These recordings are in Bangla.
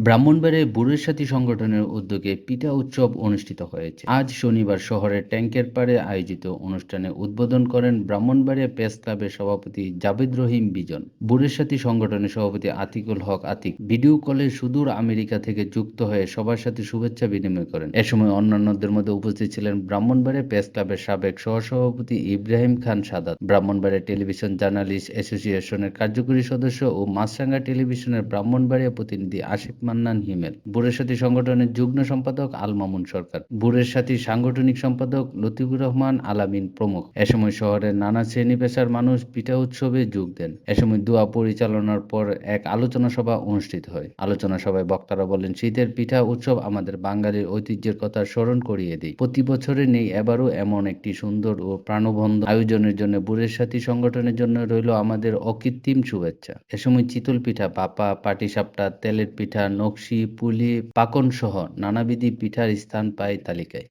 ব্রাহ্মণবাড়িয়ায় বুড়ের সাথী সংগঠনের উদ্যোগে পিঠা উৎসব অনুষ্ঠিত হয়েছে। আজ শনিবার শহরের ট্যাঙ্কের পাড়ে আয়োজিত অনুষ্ঠানে উদ্বোধন করেন ব্রাহ্মণবাড়িয়া প্রেস ক্লাবের সভাপতি জাবেদ রহিম বিজন। বুড়ের সাথী সংগঠনের সভাপতি আতিকুল হক আতিক ভিডিও কলে সুদূর আমেরিকা থেকে যুক্ত হয়ে সবার সাথে শুভেচ্ছা বিনিময় করেন। এ সময় অন্যান্যদের মধ্যে উপস্থিত ছিলেন ব্রাহ্মণবাড়িয়া প্রেস ক্লাবের সাবেক সহসভাপতি ইব্রাহিম খান সাদাত, ব্রাহ্মণবাড়িয়া টেলিভিশন জার্নালিস্ট অ্যাসোসিয়েশনের কার্যকরী সদস্য ও মাছরাঙ্গা টেলিভিশনের ব্রাহ্মণবাড়িয়া প্রতিনিধি আশিক মান্নান হিমেল, বুড়ের সাথী সংগঠনের যুগ্ম সম্পাদক আল মামুন সরকার, বুড়ের সাথী সাংগঠনিক সম্পাদক লতিফুর রহমান আলামিন প্রমুখ। এ সময় শহরের নানা শ্রেণী পেশার মানুষ পিঠা উৎসবে যোগ দেন। এ সময় দোয়া পরিচালনার পর এক আলোচনা সভা অনুষ্ঠিত হয়। আলোচনা সভায় বক্তারা বলেন, শীতের পিঠা উৎসব আমাদের বাঙালির ঐতিহ্যের কথা স্মরণ করিয়ে দেয়। প্রতি বছরে নেই, এবারও এমন একটি সুন্দর ও প্রাণবন্ত আয়োজনের জন্য বুড়ের সাথী সংগঠনের জন্য রইল আমাদের অকৃত্রিম শুভেচ্ছা। এ সময় চিতল পিঠা, পাপা, পাটিসাপটা, তেলের পিঠা, নকশি, পুলি, পাকন সহ নানাবিধি পিঠার স্থান পায় তালিকায়।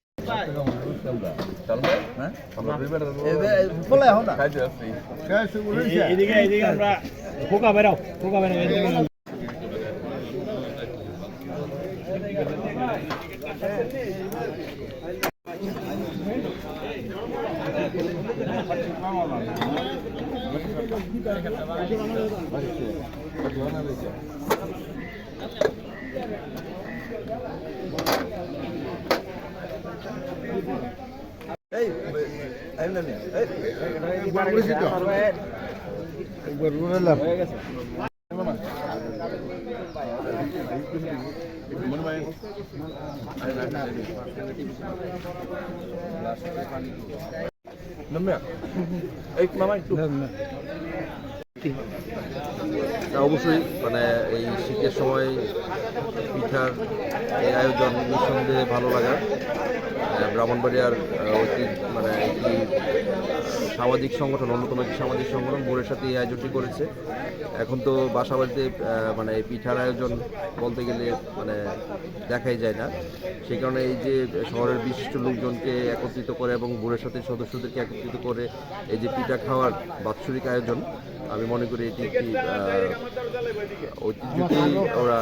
অবশ্যই মানে এই শীতের সময় পিঠার এই আয়োজন নিঃসন্দেহে ভালো লাগার। ব্রাহ্মণবাড়িয়ার মানে একটি সামাজিক সংগঠন, অন্যতম একটি সামাজিক সংগঠন বুড়ের সাথে এই আয়োজনটি করেছে। এখন তো বাসা বাড়িতে মানে পিঠার আয়োজন বলতে গেলে মানে দেখাই যায় না। সেই কারণে এই যে শহরের বিশিষ্ট লোকজনকে একত্রিত করে এবং বুড়ের সাথে সদস্যদেরকে একত্রিত করে এই যে পিঠা খাওয়ার বাৎসরিক আয়োজন, আমি মনে করি এটি একটি ঐতিহ্যকেই ওরা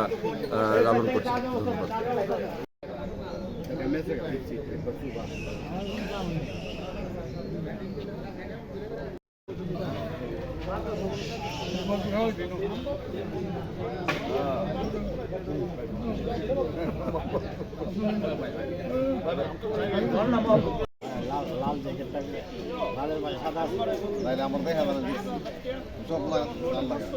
লালন করছে। ধন্যবাদ। লাল জ্যাকেট থাকবে, লালের পাশে সাদা আছে, আমার দেখা যাবে সব লাল লাগা।